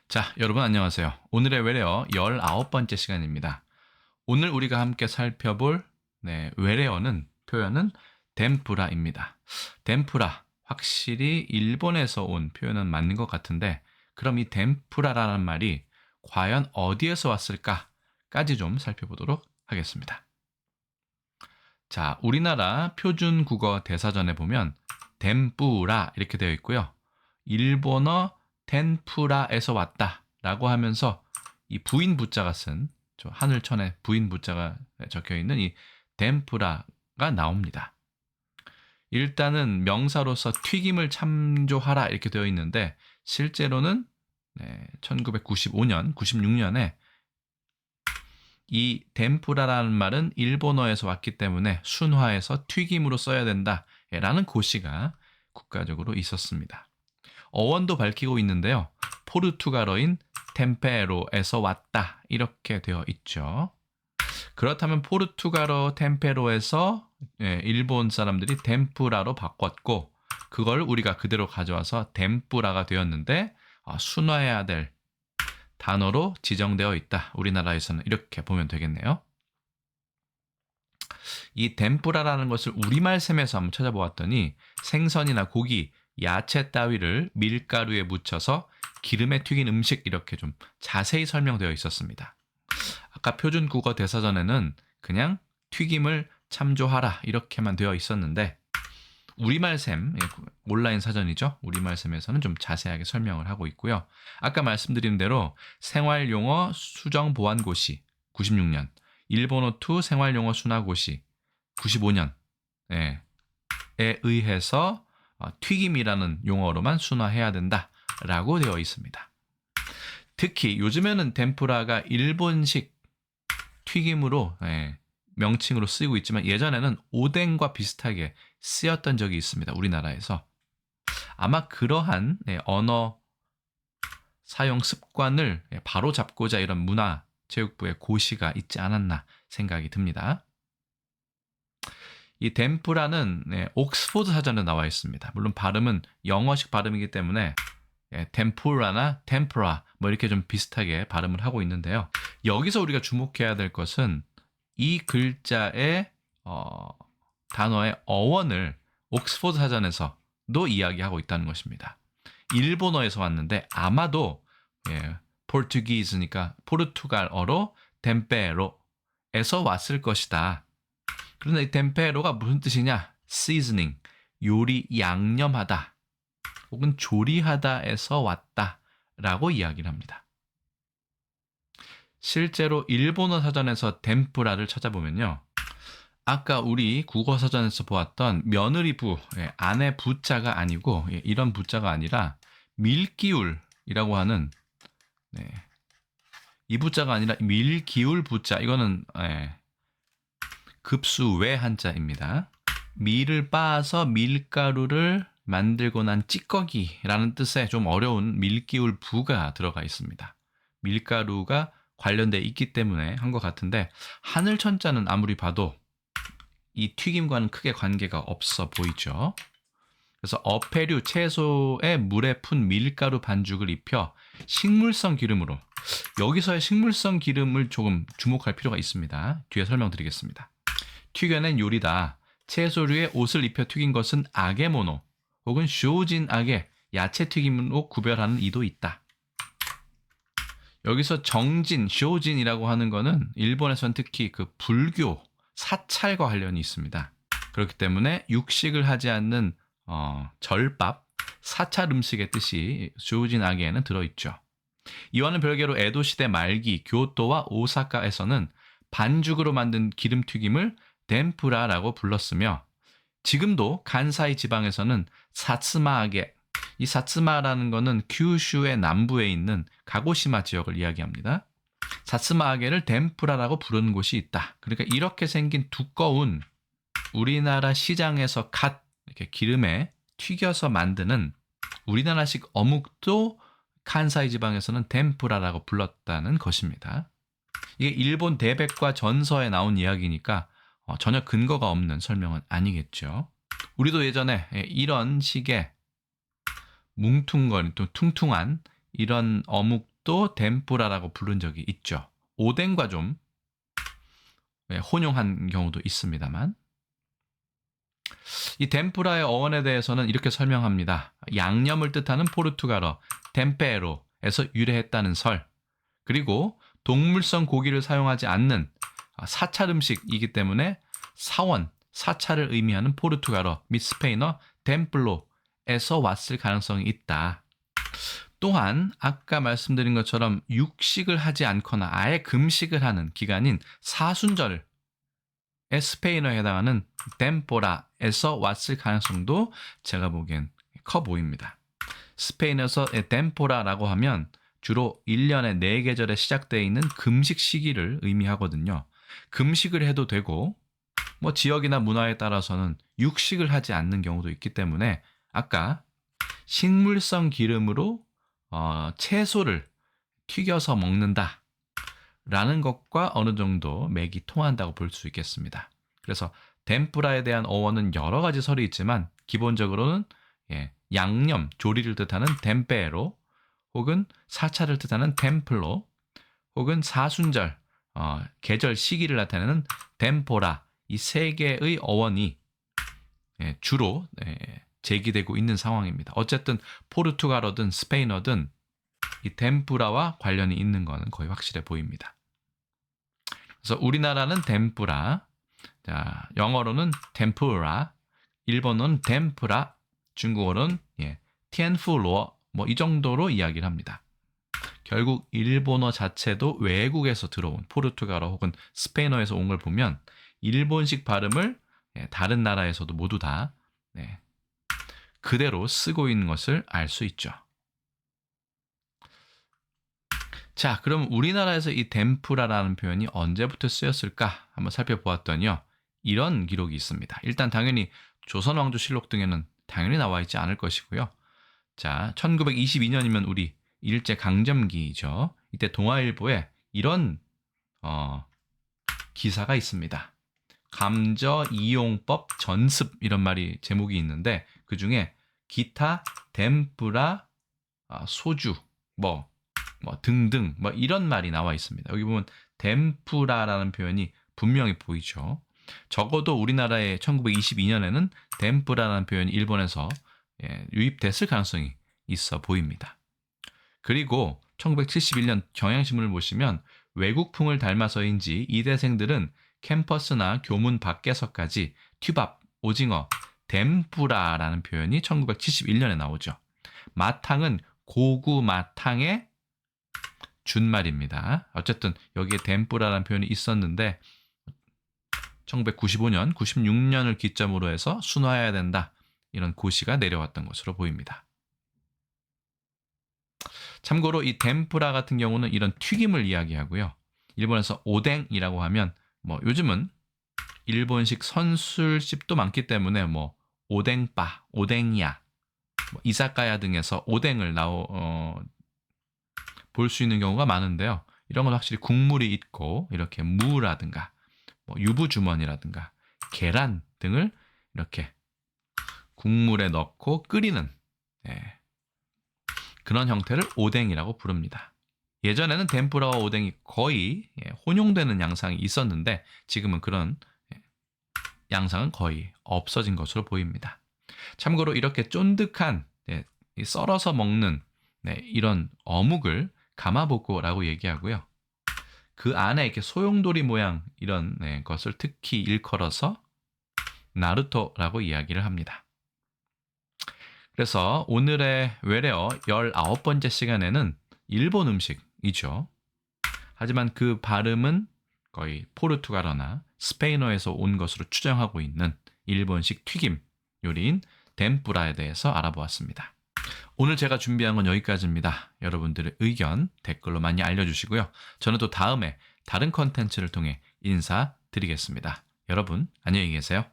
자, 여러분 안녕하세요. 오늘의 외래어 19번째 시간입니다. 오늘 우리가 함께 살펴볼 외래어는 표현은 덴푸라입니다. 덴푸라, 확실히 일본에서 온 표현은 맞는 것 같은데 그럼 이 덴푸라라는 말이 과연 어디에서 왔을까까지 좀 살펴보도록 하겠습니다. 자, 우리나라 표준 국어 대사전에 보면 덴뿌라 이렇게 되어 있고요. 일본어 텐푸라에서 왔다 라고 하면서 이 부인 부자가 쓴 하늘천에 부인 부자가 적혀 있는 이 덴푸라가 나옵니다. 일단은 명사로서 튀김을 참조하라 이렇게 되어 있는데 실제로는 1995년, 96년에 이 덴푸라라는 말은 일본어에서 왔기 때문에 순화해서 튀김으로 써야 된다라는 고시가 국가적으로 있었습니다. 어원도 밝히고 있는데요. 포르투갈어인 템페로에서 왔다 이렇게 되어 있죠. 그렇다면 포르투갈어 템페로에서 일본 사람들이 덴푸라로 바꿨고 그걸 우리가 그대로 가져와서 덴뿌라가 되었는데 순화해야 될 단어로 지정되어 있다. 우리나라에서는 이렇게 보면 되겠네요. 이 덴뿌라라는 것을 우리말 셈에서 한번 찾아보았더니 생선이나 고기, 야채 따위를 밀가루에 묻혀서 기름에 튀긴 음식 이렇게 좀 자세히 설명되어 있었습니다. 아까 표준 국어 대사전에는 그냥 튀김을 참조하라 이렇게만 되어 있었는데 우리말 셈, 온라인 사전이죠. 우리말 셈에서는 좀 자세하게 설명을 하고 있고요. 아까 말씀드린 대로 생활용어 수정보완고시 96년, 일본어2 생활용어 순화고시 95년에 의해서 튀김이라는 용어로만 순화해야 된다라고 되어 있습니다. 특히 요즘에는 덴푸라가 일본식 튀김으로 명칭으로 쓰이고 있지만 예전에는 오뎅과 비슷하게 쓰였던 적이 있습니다. 우리나라에서. 아마 그러한 언어 사용 습관을 바로 잡고자 이런 문화체육부의 고시가 있지 않았나 생각이 듭니다. 이 덴푸라는 옥스포드 사전에 나와 있습니다. 물론 발음은 영어식 발음이기 때문에 템푸라나 템프라 뭐 이렇게 좀 비슷하게 발음을 하고 있는데요. 여기서 우리가 주목해야 될 것은 이 글자의 단어의 어원을 옥스포드 사전에서도 이야기하고 있다는 것입니다. 일본어에서 왔는데 아마도 포르투기즈니까 포르투갈어로 템페로에서 왔을 것이다. 그런데 이 템페로가 무슨 뜻이냐? seasoning, 요리 양념하다 혹은 조리하다에서 왔다라고 이야기를 합니다. 실제로 일본어 사전에서 덴푸라를 찾아보면요. 아까 우리 국어 사전에서 보았던 며느리 부, 아내 부자가 아니고 이런 부자가 아니라 밀기울이라고 하는 이 부자가 아니라 밀기울 부자 이거는 급수외 한자입니다. 밀을 빻아서 밀가루를 만들고 난 찌꺼기라는 뜻의 좀 어려운 밀기울 부가 들어가 있습니다. 밀가루가 관련돼 있기 때문에 한 것 같은데 하늘천자는 아무리 봐도 이 튀김과는 크게 관계가 없어 보이죠. 그래서 어패류 채소에 물에 푼 밀가루 반죽을 입혀 식물성 기름으로 여기서의 식물성 기름을 조금 주목할 필요가 있습니다. 뒤에 설명드리겠습니다. 튀겨낸 요리다. 채소류에 옷을 입혀 튀긴 것은 아게모노 혹은 쇼진 아게 야채 튀김으로 구별하는 이도 있다. 여기서 정진, 쇼진이라고 하는 거는 일본에서는 특히 그 불교, 사찰과 관련이 있습니다. 그렇기 때문에 육식을 하지 않는 절밥, 사찰 음식의 뜻이 쇼진 아게에는 들어있죠. 이와는 별개로 에도 시대 말기 교토와 오사카에서는 반죽으로 만든 기름튀김을 덴푸라라고 불렀으며 지금도 간사이 지방에서는 사츠마아게, 이 사츠마라는 거는 규슈의 남부에 있는 가고시마 지역을 이야기합니다. 사츠마아게를 덴푸라라고 부르는 곳이 있다. 그러니까 이렇게 생긴 두꺼운 우리나라 시장에서 갓 이렇게 기름에 튀겨서 만드는 우리나라식 어묵도 칸사이 지방에서는 덴푸라라고 불렀다는 것입니다. 이게 일본 대백과 전서에 나온 이야기니까 전혀 근거가 없는 설명은 아니겠죠. 우리도 예전에 이런 식의 뭉퉁거린 또 퉁퉁한 이런 어묵도 이것도 덴푸라라고 부른 적이 있죠. 오뎅과 좀 혼용한 경우도 있습니다만, 이 덴푸라의 어원에 대해서는 이렇게 설명합니다. 양념을 뜻하는 포르투갈어 템페로에서 유래했다는 설, 그리고 동물성 고기를 사용하지 않는 사찰 음식이기 때문에 사원, 사찰을 의미하는 포르투갈어 및 스페인어 템플로에서 왔을 가능성이 있다. 또한 아까 말씀드린 것처럼 육식을 하지 않거나 아예 금식을 하는 기간인 사순절의 스페인어에 해당하는 템포라에서 왔을 가능성도 제가 보기엔 커 보입니다. 스페인에서 템포라라고 하면 주로 1년의 4계절에 시작되어 있는 금식 시기를 의미하거든요. 금식을 해도 되고 뭐 지역이나 문화에 따라서는 육식을 하지 않는 경우도 있기 때문에 아까 식물성 기름으로 채소를 튀겨서 먹는다 라는 것과 어느 정도 맥이 통한다고 볼 수 있겠습니다. 그래서 덴푸라에 대한 어원은 여러 가지 설이 있지만 기본적으로는 양념, 조리를 뜻하는 템페로, 혹은 사찰을 뜻하는 템플로, 혹은 사순절, 계절 시기를 나타내는 템포라, 이 세 개의 어원이 주로 제기되고 있는 상황입니다. 어쨌든 포르투갈어든 스페인어든 이 템푸라와 관련이 있는 것은 거의 확실해 보입니다. 그래서 우리나라는 템푸라, 자, 영어로는 템푸라, 일본어는 템푸라, 중국어로는 티엔푸로, 뭐 이 정도로 이야기를 합니다. 결국 일본어 자체도 외국에서 들어온 포르투갈어 혹은 스페인어에서 온 걸 보면 일본식 발음을 다른 나라에서도 모두 다 그대로 쓰고 있는 것을 알 수 있죠. 자, 그럼 우리나라에서 이 덴푸라라는 표현이 언제부터 쓰였을까 한번 살펴보았더니요. 이런 기록이 있습니다. 일단 당연히 조선왕조실록 등에는 당연히 나와 있지 않을 것이고요. 자, 1922년이면 우리 일제강점기죠. 이때 동아일보에 이런 기사가 있습니다. 감저 이용법 전습, 이런 말이 제목이 있는데 그 중에 기타 덴푸라 소주 뭐 등등 뭐 이런 말이 나와 있습니다. 여기 보면 덴푸라라는 표현이 분명히 보이죠. 적어도 우리나라에 1922년에는 덴푸라라는 표현이 일본에서 유입됐을 가능성이 있어 보입니다. 그리고 1971년 경향신문을 보시면 외국풍을 닮아서인지 이대생들은 캠퍼스나 교문 밖에서까지 튀밥, 오징어, 덴푸라라는 표현이 1971년에 나오죠. 마탕은 고구 마탕의 준말입니다. 어쨌든 여기에 덴푸라라는 표현이 있었는데 1995년, 96년을 기점으로 해서 순화해야 된다. 이런 고시가 내려왔던 것으로 보입니다. 참고로 이 덴푸라 같은 경우는 이런 튀김을 이야기하고요. 일본에서 오뎅이라고 하면 뭐 요즘은 일본식 선술집도 많기 때문에 뭐 오뎅바, 오뎅야, 뭐 이사카야 등에서 오뎅을 볼 수 있는 경우가 많은데요. 이런 건 확실히 국물이 있고 이렇게 무라든가 뭐 유부주머니라든가 계란 등을 이렇게 국물에 넣고 끓이는 그런 형태를 오뎅이라고 부릅니다. 예전에는 덴푸라와 오뎅이 거의 혼용되는 양상이 있었는데 지금은 그런 양상은 거의 없어진 것으로 보입니다. 참고로 이렇게 쫀득한 썰어서 먹는 이런 어묵을 가마보코라고 얘기하고요. 그 안에 이렇게 소용돌이 모양 이런 것을 특히 일컬어서 나루토라고 이야기를 합니다. 그래서 오늘의 외래어 19번째 시간에는 일본 음식이죠. 하지만 그 발음은 거의 포르투갈어나 스페인어에서 온 것으로 추정하고 있는 일본식 튀김 요리인 덴푸라에 대해서 알아보았습니다. 오늘 제가 준비한 건 여기까지입니다. 여러분들의 의견 댓글로 많이 알려주시고요. 저는 또 다음에 다른 컨텐츠를 통해 인사드리겠습니다. 여러분 안녕히 계세요.